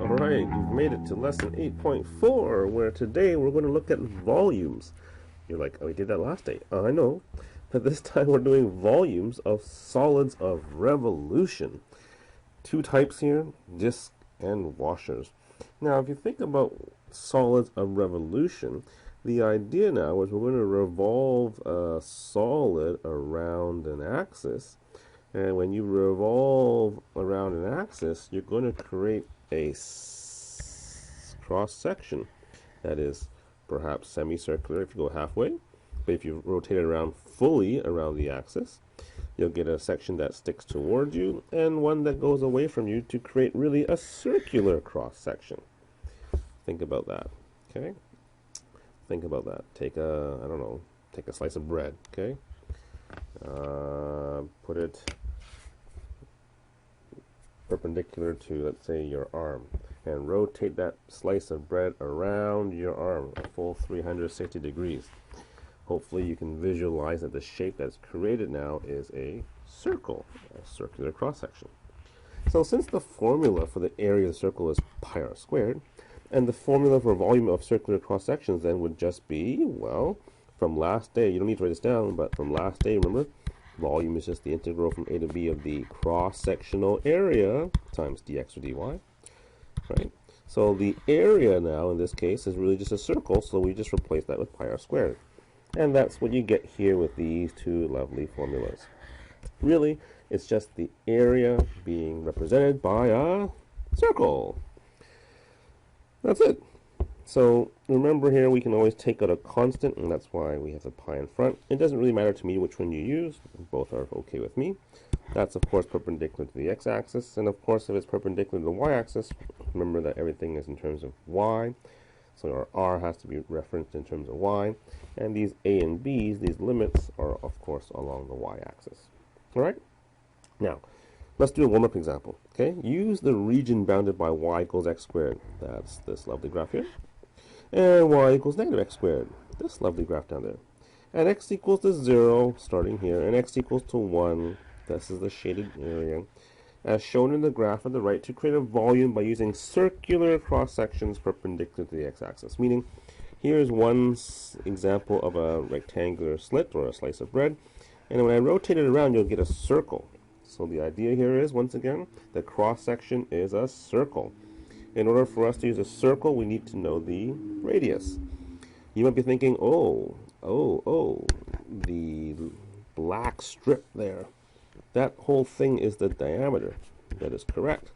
Alright, you've made it to lesson 8.4, where today we're going to look at volumes. You're like, oh, we did that last day. I know, but this time we're doing volumes of solids of revolution. Two types here, discs and washers. Now, if you think about solids of revolution, the idea now is we're going to revolve a solid around an axis. And when you revolve around an axis, you're going to create a cross section that is perhaps semicircular if you go halfway, but if you rotate it around fully around the axis, you'll get a section that sticks towards you and one that goes away from you to create really a circular cross section. Think about that, okay? Think about that. Take a, I don't know, take a slice of bread, okay? Put it perpendicular to, let's say, your arm, and rotate that slice of bread around your arm a full 360 degrees. Hopefully you can visualize that the shape that's created now is a circle, a circular cross-section. So since the formula for the area of the circle is pi r squared, and the formula for volume of circular cross-sections then would just be, well, from last day, you don't need to write this down, but from last day, remember, volume is just the integral from a to b of the cross-sectional area times dx or dy, right? So the area now in this case is really just a circle, so we just replace that with pi r squared. And that's what you get here with these two lovely formulas. Really, it's just the area being represented by a circle. That's it. So remember here, we can always take out a constant, and that's why we have the pi in front. It doesn't really matter to me which one you use. Both are okay with me. That's, of course, perpendicular to the x-axis. And, of course, if it's perpendicular to the y-axis, remember that everything is in terms of y. So our r has to be referenced in terms of y. And these a and b's, these limits, are, of course, along the y-axis. All right? Now, let's do a warm-up example. Okay? Use the region bounded by y equals x squared. That's this lovely graph here. And y equals negative x squared, this lovely graph down there. And x equals to 0, starting here, and x equals to 1, this is the shaded area, as shown in the graph on the right, to create a volume by using circular cross-sections perpendicular to the x-axis. Meaning, here's one example of a rectangular slit, or a slice of bread, and when I rotate it around, you'll get a circle. So the idea here is, once again, the cross-section is a circle. In order for us to use a circle, we need to know the radius. You might be thinking, oh, the black strip there, that whole thing is the diameter. That is correct.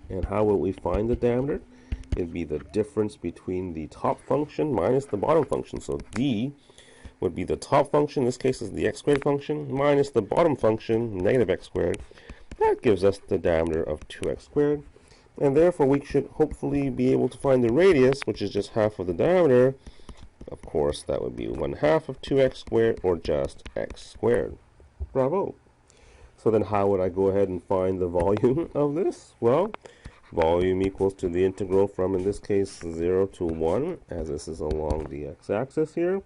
And how will we find the diameter? It'd be the difference between the top function minus the bottom function. So d would be the top function, in this case is the x squared function, minus the bottom function, negative x squared. That gives us the diameter of 2x squared. And therefore, we should hopefully be able to find the radius, which is just half of the diameter. Of course, that would be 1/2 of 2x squared, or just x squared. Bravo! So then how would I go ahead and find the volume of this? Well, volume equals to the integral from, in this case, 0 to 1, as this is along the x-axis here.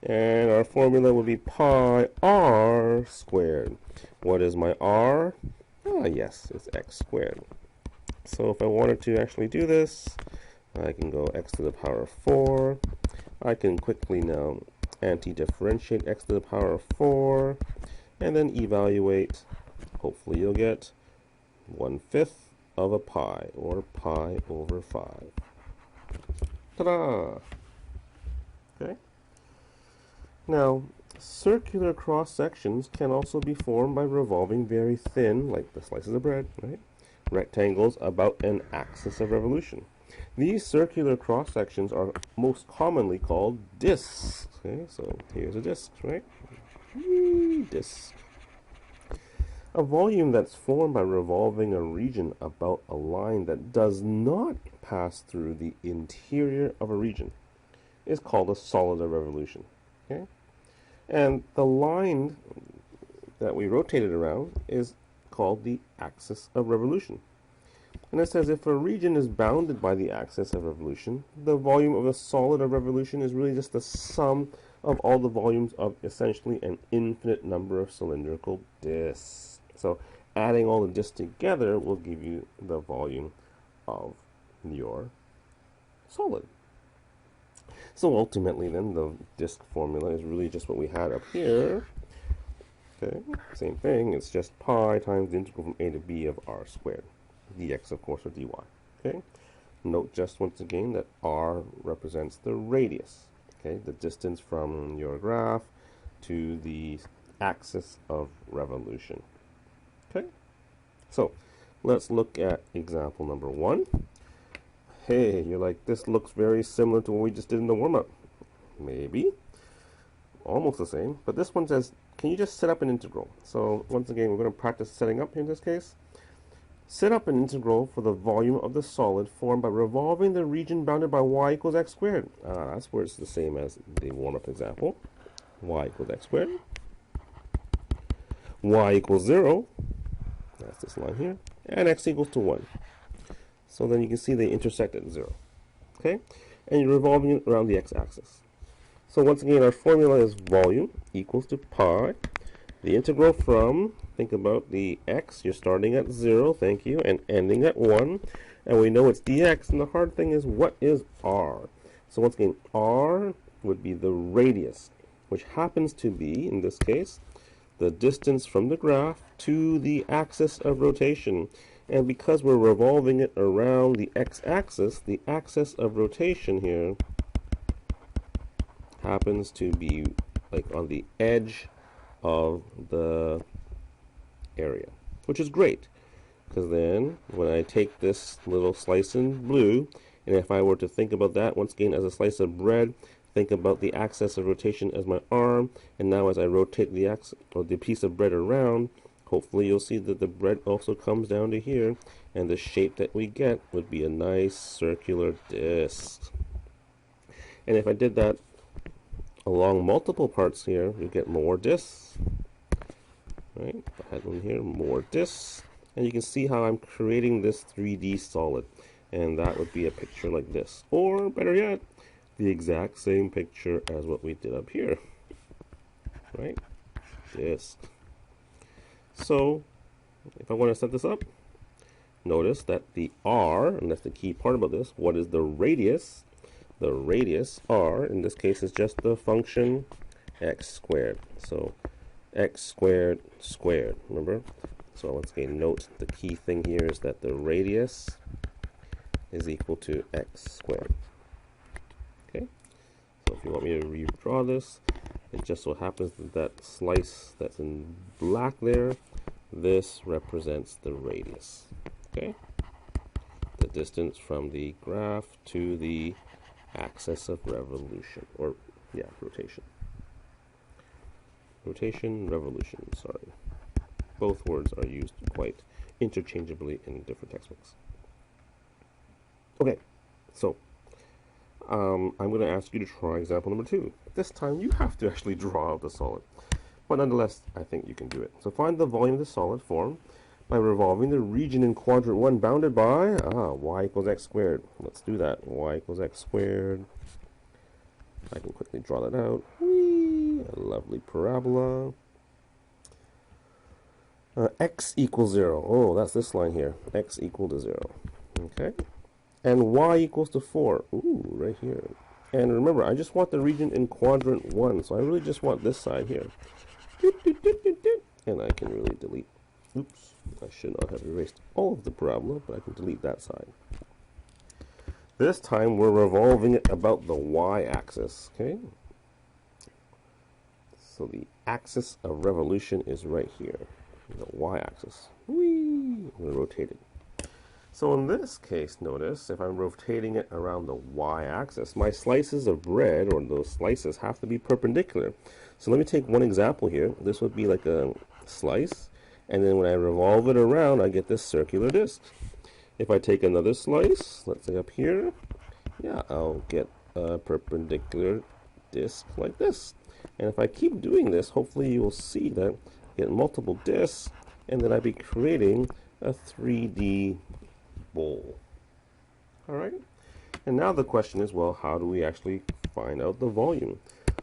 And our formula would be pi r squared. What is my r? Ah, yes, it's x squared. So if I wanted to actually do this, I can go x to the power of 4. I can quickly now anti-differentiate x to the power of 4, and then evaluate. Hopefully you'll get 1/5 of a pi, or pi over 5. Ta-da! Okay. Now, circular cross-sections can also be formed by revolving very thin, like the slices of bread, right? Rectangles about an axis of revolution. These circular cross-sections are most commonly called discs. Okay, so here's a disc, right? Disc. A volume that's formed by revolving a region about a line that does not pass through the interior of a region is called a solid of revolution. Okay? And the line that we rotated around is called the axis of revolution. And it says if a region is bounded by the axis of revolution, the volume of a solid of revolution is really just the sum of all the volumes of essentially an infinite number of cylindrical disks. So adding all the disks together will give you the volume of your solid. So ultimately then the disk formula is really just what we had up here. Okay, same thing, it's just pi times the integral from a to b of r squared, dx of course or dy. Okay, note just once again that r represents the radius, okay, the distance from your graph to the axis of revolution. Okay, so let's look at example number 1. Hey, you're like, this looks very similar to what we just did in the warm-up. Maybe. Almost the same. But this one says, can you just set up an integral? So once again, we're going to practice setting up in this case. Set up an integral for the volume of the solid formed by revolving the region bounded by y equals x squared. That's where it's the same as the warm-up example. Y equals x squared. Y equals 0. That's this line here. And x equals to 1. So then you can see they intersect at 0. Okay? And you're revolving it around the x-axis. So once again, our formula is volume equals to pi. The integral from, think about the x, you're starting at 0, thank you, and ending at 1. And we know it's dx, and the hard thing is, what is r? So once again, r would be the radius, which happens to be, in this case, the distance from the graph to the axis of rotation. And because we're revolving it around the x-axis, the axis of rotation here happens to be like on the edge of the area, which is great, because then when I take this little slice in blue, and if I were to think about that once again as a slice of bread, think about the axis of rotation as my arm, and now as I rotate the axis or the piece of bread around, hopefully you'll see that the bread also comes down to here, and the shape that we get would be a nice circular disc. And if I did that along multiple parts here, you get more discs. Right? I had one here, more discs. And you can see how I'm creating this 3D solid. And that would be a picture like this. Or, better yet, the exact same picture as what we did up here. Right? Disc. So, if I want to set this up, notice that the r, and that's the key part about this, what is the radius? The radius, r, in this case is just the function x squared. So, x squared squared, remember? So once again, note the key thing here is that the radius is equal to x squared. Okay? So if you want me to redraw this, it just so happens that that slice that's in black there, this represents the radius. Okay? The distance from the graph to the axis of revolution, or yeah, rotation. Rotation, revolution, sorry. Both words are used quite interchangeably in different textbooks. Okay, so I'm going to ask you to try example number 2. This time you have to actually draw out the solid, but nonetheless I think you can do it. So find the volume of the solid form by revolving the region in quadrant 1 bounded by y equals x squared. Let's do that. Y equals x squared. I can quickly draw that out. Whee! A lovely parabola. X equals 0. Oh, that's this line here. X equal to 0. Okay. And y equals to 4. Ooh, right here. And remember, I just want the region in quadrant 1, so I really just want this side here. And I can really delete. Oops, I should not have erased all of the parabola, but I can delete that side. This time we're revolving it about the y-axis, okay? So the axis of revolution is right here, the y-axis. Whee! We're rotating. So in this case, notice, if I'm rotating it around the y-axis, my slices of bread, or those slices, have to be perpendicular. So let me take one example here. This would be like a slice, and then when I revolve it around, I get this circular disc. If I take another slice, let's say up here, yeah, I'll get a perpendicular disc like this. And if I keep doing this, hopefully you will see that I get multiple discs, and then I'd be creating a 3D bowl. Alright? And now the question is, well, how do we actually find out the volume?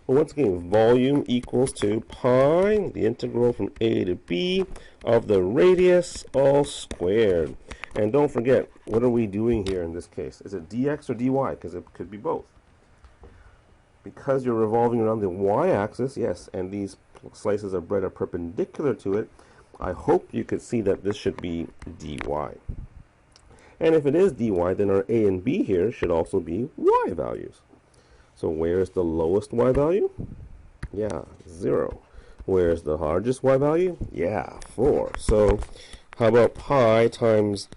Well, once again, volume equals to pi, the integral from a to b, of the radius all squared. And don't forget, what are we doing here in this case? Is it dx or dy? Because it could be both. Because you're revolving around the y-axis, yes, and these slices of bread are perpendicular to it, I hope you could see that this should be dy. And if it is dy, then our a and b here should also be y values. So where's the lowest y value? Yeah, 0. Where's the largest y value? Yeah, 4. So how about pi times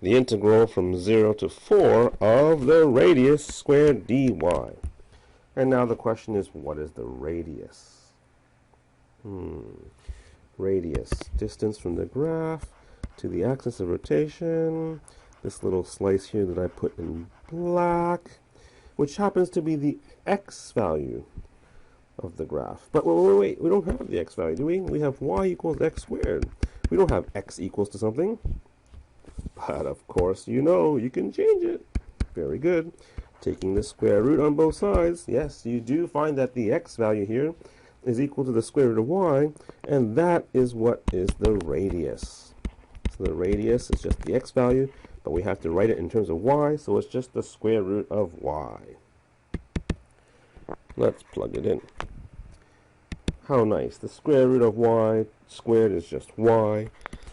the integral from 0 to 4 of the radius squared dy? And now the question is, what is the radius? Radius, distance from the graph to the axis of rotation. This little slice here that I put in black, which happens to be the x value of the graph. But wait, we don't have the x value, do we? We have y equals x squared. We don't have x equals to something. But of course, you know, you can change it. Very good. Taking the square root on both sides, yes, you do find that the x value here is equal to the square root of y, and that is what is the radius. So the radius is just the x value, but we have to write it in terms of y, so it's just the square root of y. Let's plug it in. How nice. The square root of y squared is just y.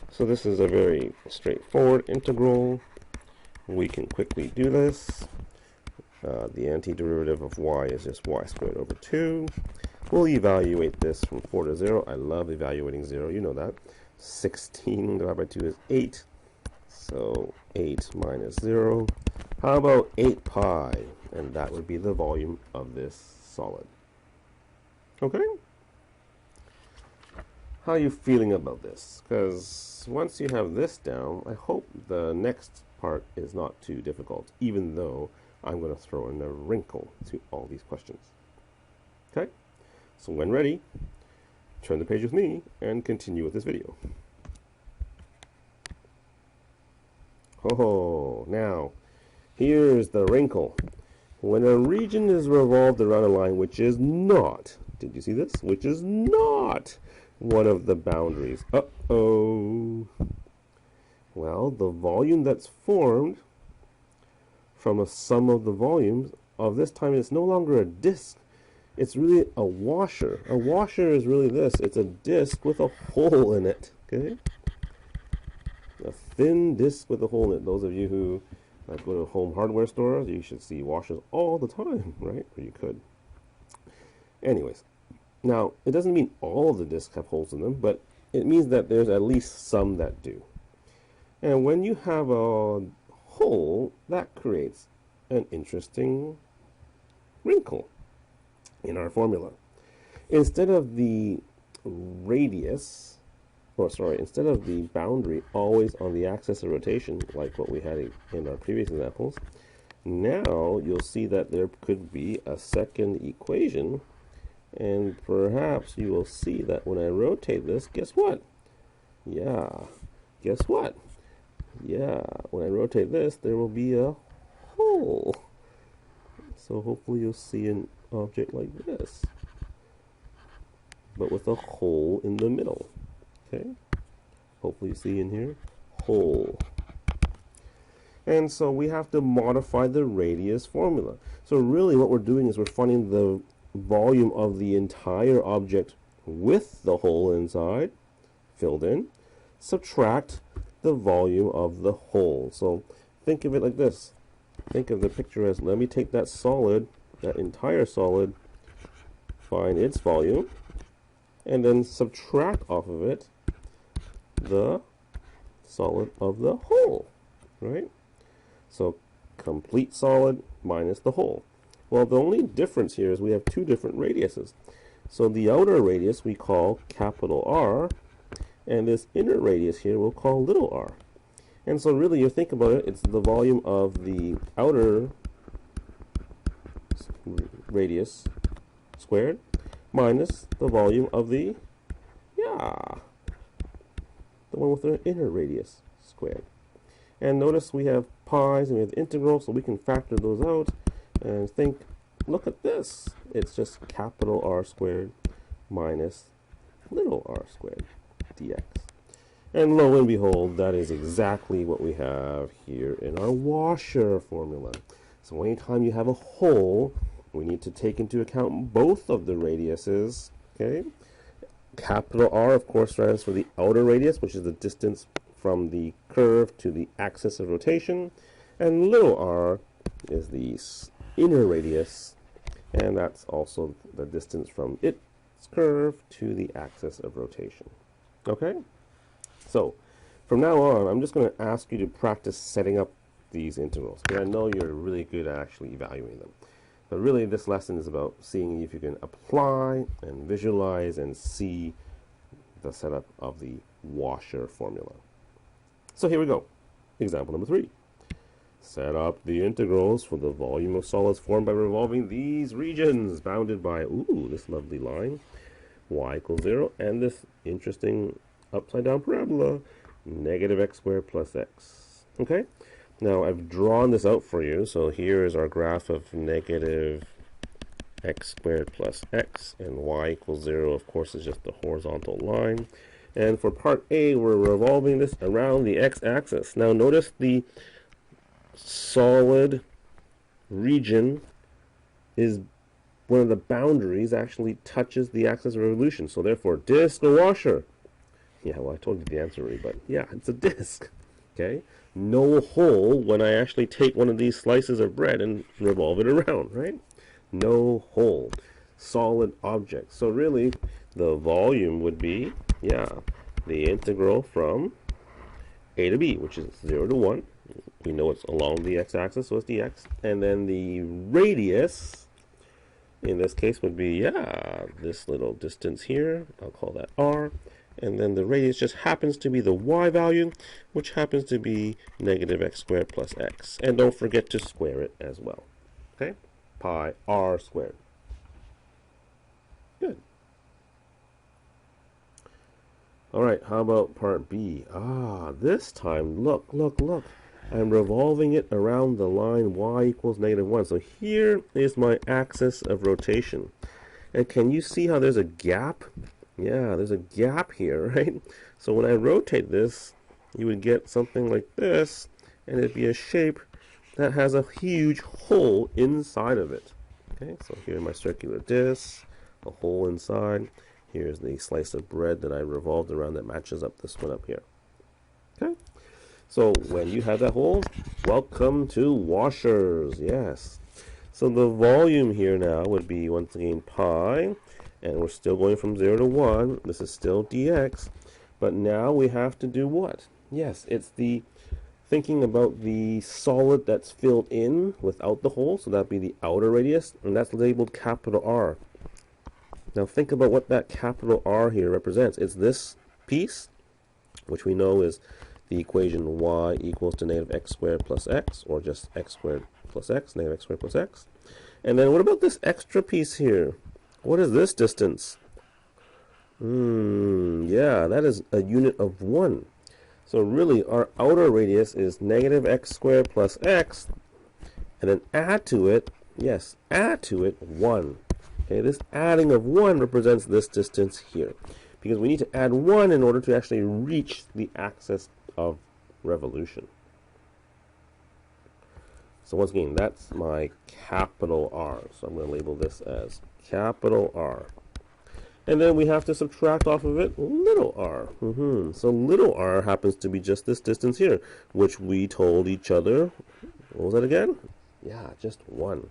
So this is a very straightforward integral. We can quickly do this. The antiderivative of y is just y squared over 2. We'll evaluate this from 4 to 0. I love evaluating 0. You know that. 16 divided by 2 is 8. So 8 minus 0. How about 8 pi? And that would be the volume of this solid. Okay? How are you feeling about this? Because once you have this down, I hope the next part is not too difficult, even though I'm going to throw in a wrinkle to all these questions. Okay? So when ready, turn the page with me and continue with this video. Oh, now, here's the wrinkle. When a region is revolved around a line which is not, did you see this? Which is not one of the boundaries. Uh-oh. Well, the volume that's formed from a sum of the volumes of this time is no longer a disk. It's really a washer. A washer is really this. It's a disk with a hole in it. Okay? A thin disk with a hole in it. Those of you who go to home hardware stores, you should see washers all the time, right? Or you could. Anyways, now it doesn't mean all of the disks have holes in them, but it means that there's at least some that do. And when you have a hole, that creates an interesting wrinkle in our formula. Instead of the radius, instead of the boundary always on the axis of rotation, like what we had in our previous examples, now you'll see that there could be a second equation, and perhaps you will see that when I rotate this, guess what? Yeah, guess what? Yeah, when I rotate this, there will be a hole. So hopefully you'll see an object like this, but with a hole in the middle. Okay, hopefully you see in here, hole. And so we have to modify the radius formula. So really what we're doing is we're finding the volume of the entire object with the hole inside, filled in, subtract the volume of the hole. So think of it like this. Think of the picture as, let me take that solid, that entire solid, find its volume, and then subtract off of it the solid of the hole, right? So complete solid minus the hole. Well, the only difference here is we have two different radiuses. So the outer radius we call capital R, and this inner radius here we'll call little r. And so really, you think about it, it's the volume of the outer radius squared minus the volume of the, the one with the inner radius squared. And notice we have pi's and we have integrals, so we can factor those out and think, look at this. It's just capital R squared minus little r squared dx. And lo and behold, that is exactly what we have here in our washer formula. So anytime you have a hole, we need to take into account both of the radiuses, okay? Capital R, of course, stands for the outer radius, which is the distance from the curve to the axis of rotation, and little r is the inner radius, and that's also the distance from its curve to the axis of rotation. Okay? So, from now on, I'm just going to ask you to practice setting up these integrals, because I know you're really good at actually evaluating them. But really, this lesson is about seeing if you can apply and visualize and see the setup of the washer formula. So here we go. Example number 3. Set up the integrals for the volume of solids formed by revolving these regions, bounded by, this lovely line, y equals 0, and this interesting upside down parabola, negative x squared plus x. Okay? Now, I've drawn this out for you, so here is our graph of negative x squared plus x, and y equals 0, of course, is just the horizontal line. And for part A, we're revolving this around the x-axis. Now, notice the solid region is one of the boundaries actually touches the axis of revolution. So therefore, disk or washer. Yeah, well, I told you the answer already, but yeah, it's a disk. Okay? No hole when I actually take one of these slices of bread and revolve it around, right? No hole. Solid object. So really, the volume would be, the integral from a to b, which is 0 to 1. We know it's along the x-axis, so it's dx. And then the radius, in this case, would be, this little distance here. I'll call that r. And then the radius just happens to be the y value, which happens to be negative x squared plus x. And don't forget to square it as well. Okay? Pi r squared. Good. All right, how about part B? This time, look. I'm revolving it around the line y equals negative 1. So here is my axis of rotation. And can you see how there's a gap? Yeah, there's a gap here, right? So when I rotate this, you would get something like this, and it'd be a shape that has a huge hole inside of it. Okay, so here's my circular disc, a hole inside. Here's the slice of bread that I revolved around that matches up this one up here. Okay, so when you have that hole, welcome to washers, yes. So the volume here now would be, once again, pi, and we're still going from 0 to 1. This is still dx, but now we have to do what? Yes, it's the thinking about the solid that's filled in without the hole, so that'd be the outer radius, and that's labeled capital R. Now think about what that capital R here represents. It's this piece, which we know is the equation y equals to negative x squared plus x, or just x squared plus x, negative x squared plus x. And then what about this extra piece here? What is this distance? That is a unit of 1. So really, our outer radius is negative x squared plus x, and then add to it, 1. Okay, this adding of 1 represents this distance here, because we need to add 1 in order to actually reach the axis of revolution. So once again, that's my capital R. So I'm going to label this as capital R. And then we have to subtract off of it little r. So little r happens to be just this distance here, which we told each other, what was that again? Yeah, just 1.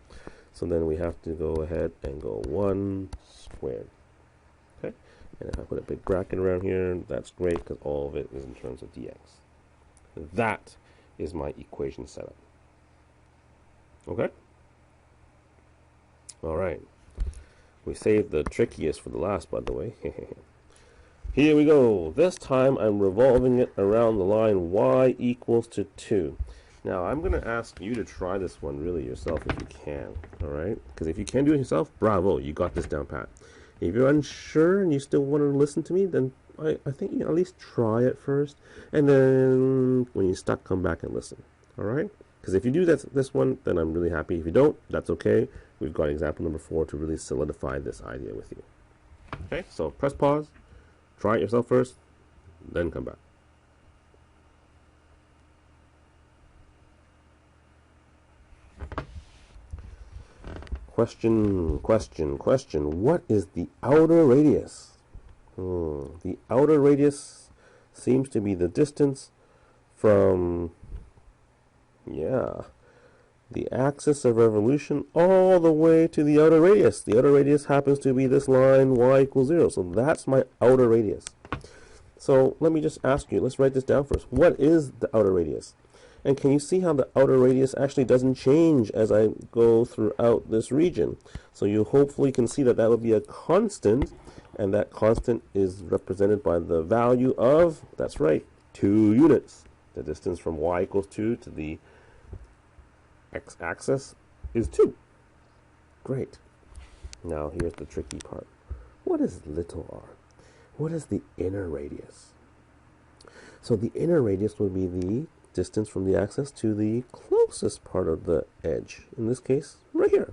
So then we have to go ahead and go 1 squared. Okay? And if I put a big bracket around here, that's great because all of it is in terms of dx. That is my equation setup. Okay? All right. We saved the trickiest for the last, by the way. Here we go. This time I'm revolving it around the line y equals to 2. Now I'm going to ask you to try this one really yourself if you can. Alright? Because if you can do it yourself, bravo, you got this down pat. If you're unsure and you still want to listen to me, then I think you can at least try it first. And then when you're stuck, come back and listen. Alright? Because if you do this one, then I'm really happy. If you don't, that's okay. We've got example number 4 to really solidify this idea with you. Okay, so press pause, try it yourself first, then come back. Question. What is the outer radius? The outer radius seems to be the distance from, the axis of revolution all the way to the outer radius. The outer radius happens to be this line, y equals 0. So that's my outer radius. So let me just ask you, let's write this down first. What is the outer radius? And can you see how the outer radius actually doesn't change as I go throughout this region? So you hopefully can see that that would be a constant, and that constant is represented by the value of, that's right, 2 units. The distance from y equals 2 to the x-axis is 2. Great. Now here's the tricky part. What is little r? What is the inner radius? So the inner radius would be the distance from the axis to the closest part of the edge. In this case, right here.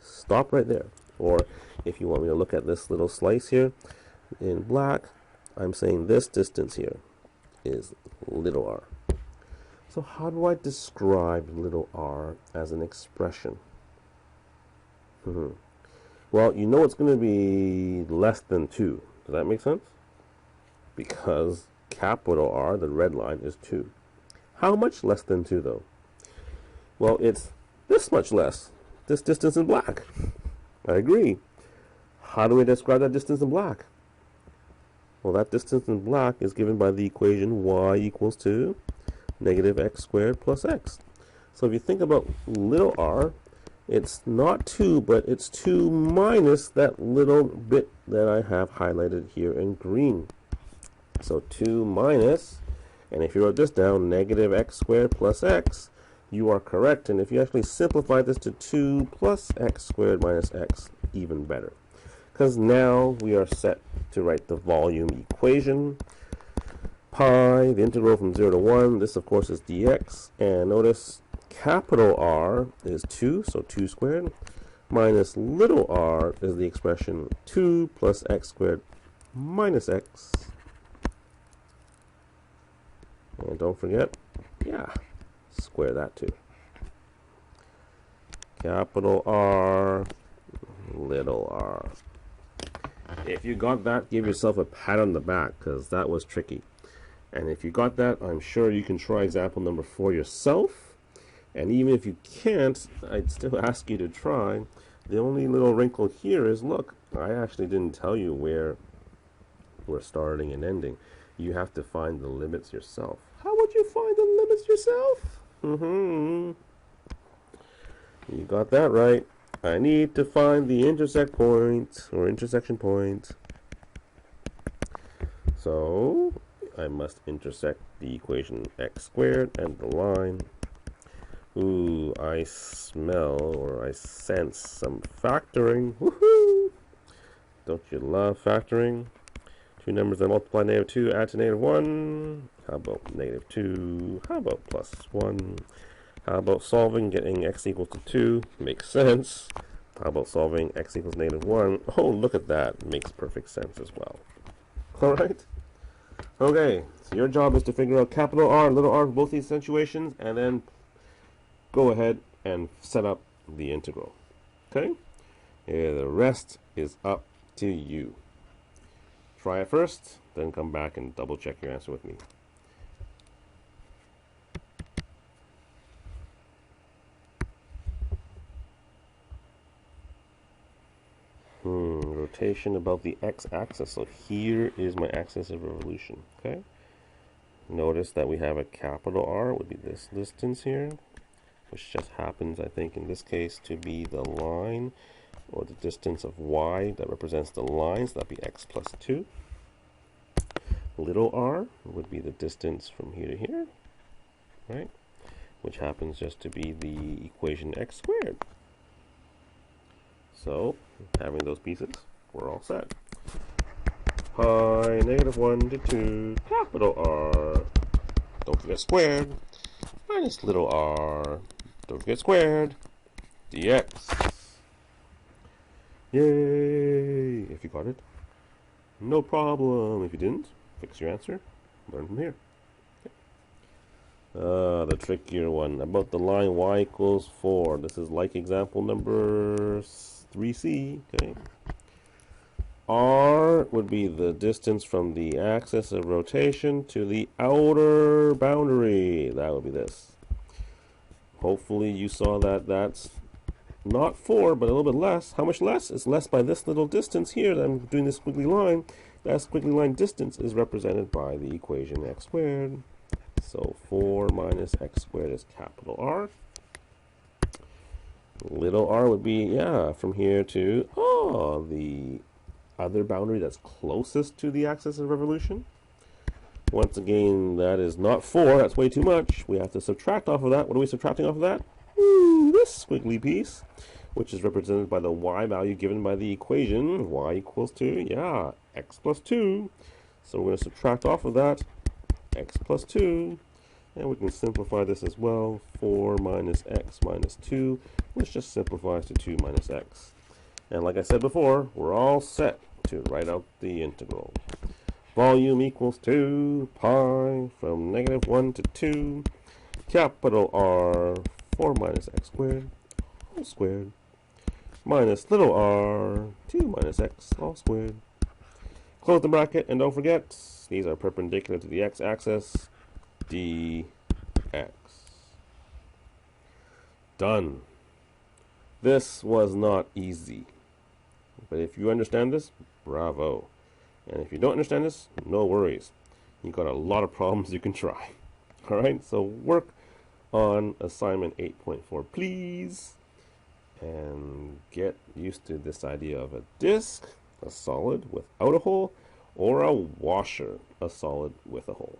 Stop right there. Or if you want me to look at this little slice here in black, I'm saying this distance here is little r. So how do I describe little r as an expression? Well, you know it's going to be less than 2. Does that make sense? Because capital R, the red line, is 2. How much less than 2, though? Well, it's this much less. This distance in black. I agree. How do we describe that distance in black? Well, that distance in black is given by the equation y equals to negative x squared plus x. So if you think about little r, it's not 2, but it's 2 minus that little bit that I have highlighted here in green. So 2 minus, and if you wrote this down, negative x squared plus x, you are correct. And if you actually simplify this to 2 plus x squared minus x, even better. Because now we are set to write the volume equation. Pi, the integral from 0 to 1, this of course is dx, and notice capital R is 2, so 2 squared, minus little r is the expression 2 plus x squared minus x. And don't forget, square that too. Capital R, little r. If you got that, give yourself a pat on the back, because that was tricky. And if you got that, I'm sure you can try example number 4 yourself. And even if you can't, I'd still ask you to try. The only little wrinkle here is, look, I actually didn't tell you where we're starting and ending. You have to find the limits yourself. How would you find the limits yourself? You got that right. I need to find the intersect point, or intersection point. So I must intersect the equation x squared and the line. Ooh, I smell or I sense some factoring. Woohoo! Don't you love factoring? Two numbers that multiply -2 add to -1. How about -2? How about +1? How about solving, getting x equals to 2? Makes sense. How about solving x equals -1? Oh, look at that. Makes perfect sense as well. Alright? Okay, so your job is to figure out capital R and little r for both these situations, and then go ahead and set up the integral. Okay? The rest is up to you. Try it first, then come back and double check your answer with me. Rotation about the x-axis. So here is my axis of revolution. Okay? Notice that we have a capital R, would be this distance here, which just happens, I think, in this case, to be the line, or the distance of y that represents the line, so that'd be x plus 2. Little r would be the distance from here to here, right? Which happens just to be the equation x squared. So, having those pieces, we're all set. Pi -1 to 2, capital R, don't forget squared, minus little r, don't forget squared, dx. Yay! If you got it, no problem. If you didn't, fix your answer, learn from here. Okay. The trickier one about the line y equals 4. This is like example number 3C. Okay. R would be the distance from the axis of rotation to the outer boundary. That would be this. Hopefully you saw that that's not 4, but a little bit less. How much less? It's less by this little distance here that I'm doing this squiggly line. That squiggly line distance is represented by the equation x squared. So 4 minus x squared is capital R. Little r would be, yeah, from here to, the other boundary that's closest to the axis of revolution. Once again, that is not 4. That's way too much. We have to subtract off of that. What are we subtracting off of that? This squiggly piece, which is represented by the y value given by the equation. Y equals 2, yeah, x plus 2. So we're going to subtract off of that x plus 2. And we can simplify this as well. 4 minus x minus 2, which just simplifies to 2 minus x. And like I said before, we're all set to write out the integral. Volume equals 2 pi from -1 to 2. Capital R, 4 minus x squared, all squared, minus little r, 2 minus x, all squared. Close the bracket, and don't forget, these are perpendicular to the x-axis, dx. Done. This was not easy. But if you understand this, bravo. And if you don't understand this, no worries. You've got a lot of problems you can try. Alright, so work on assignment 8.4, please. And get used to this idea of a disk, a solid without a hole, or a washer, a solid with a hole.